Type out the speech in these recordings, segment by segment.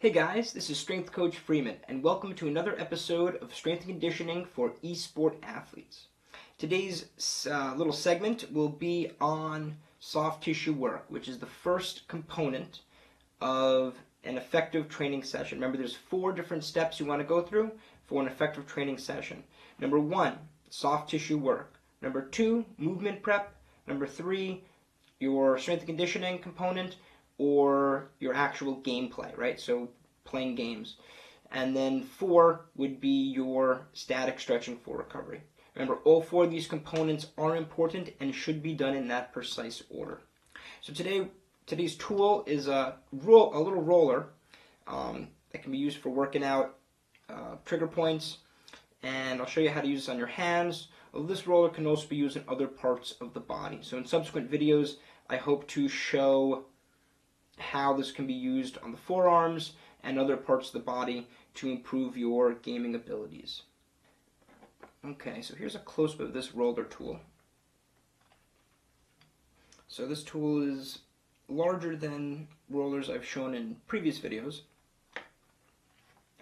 Hey guys, this is Strength Coach Freeman, and welcome to another episode of Strength and Conditioning for eSport athletes. Today's little segment will be on soft tissue work, which is the first component of an effective training session. Remember, there's 4 different steps you want to go through for an effective training session. Number 1, soft tissue work. Number 2, movement prep. Number 3, your strength and conditioning component, or your actual gameplay, right? So playing games. And then 4 would be your static stretching for recovery. Remember, all 4 of these components are important and should be done in that precise order. So today's tool is a little roller that can be used for working out trigger points, and I'll show you how to use this on your hands. Well, this roller can also be used in other parts of the body. So in subsequent videos, I hope to show how this can be used on the forearms and other parts of the body to improve your gaming abilities. Okay, so here's a close-up of this roller tool. So this tool is larger than rollers I've shown in previous videos.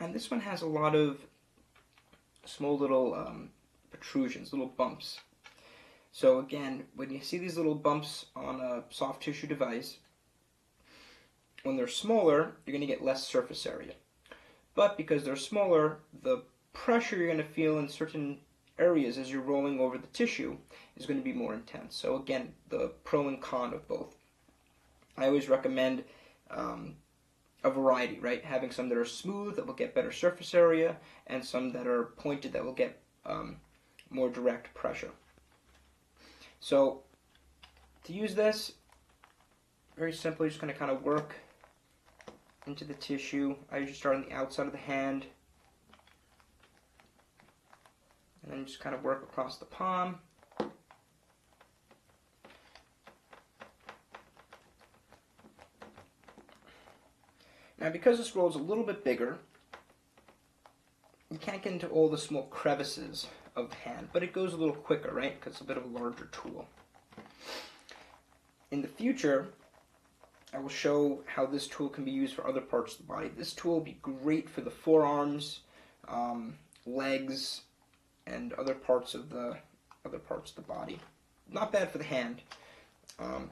And this one has a lot of small little protrusions, little bumps. So again, when you see these little bumps on a soft tissue device, when they're smaller, you're going to get less surface area. But because they're smaller, the pressure you're going to feel in certain areas as you're rolling over the tissue is going to be more intense. So again, the pro and con of both. I always recommend a variety, right? Having some that are smooth that will get better surface area, and some that are pointed that will get more direct pressure. So to use this, very simply, just going to kind of work into the tissue. I usually start on the outside of the hand, and then just kind of work across the palm. Now, because this roll is a little bit bigger, you can't get into all the small crevices of the hand, but it goes a little quicker, right? Because it's a bit of a larger tool. In the future, I will show how this tool can be used for other parts of the body. This tool will be great for the forearms, legs, and other parts of the body. Not bad for the hand,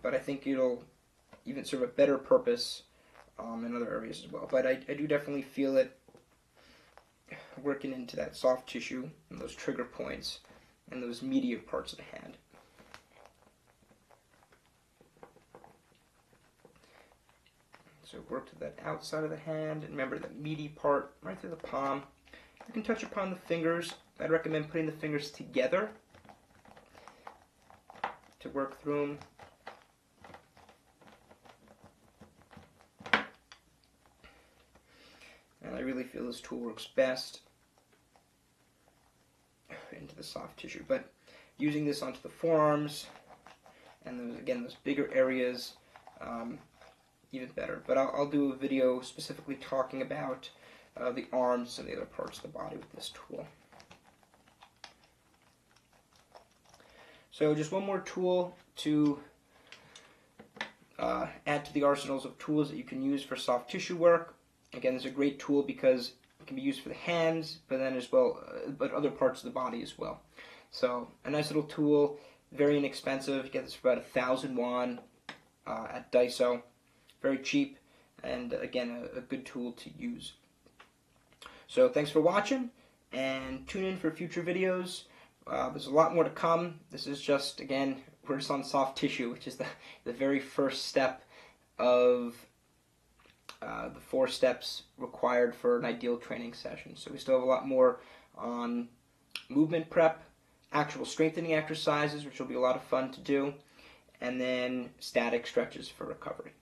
but I think it'll even serve a better purpose in other areas as well. But I do definitely feel it working into that soft tissue and those trigger points and those meatier parts of the hand. So work to that outside of the hand, and remember that meaty part right through the palm. You can touch upon the fingers. I'd recommend putting the fingers together to work through them. And I really feel this tool works best into the soft tissue. But using this onto the forearms and those bigger areas, even better. But I'll do a video specifically talking about the arms and the other parts of the body with this tool. So just one more tool to add to the arsenals of tools that you can use for soft tissue work. Again, this is a great tool because it can be used for the hands, but then as well, but other parts of the body as well. So a nice little tool, very inexpensive. You get this for about 1,000 won at Daiso. Very cheap, and again, a good tool to use. So thanks for watching, and tune in for future videos. There's a lot more to come. This is just, again, we're just on soft tissue, which is the very first step of the 4 steps required for an ideal training session. So we still have a lot more on movement prep, actual strengthening exercises, which will be a lot of fun to do, and then static stretches for recovery.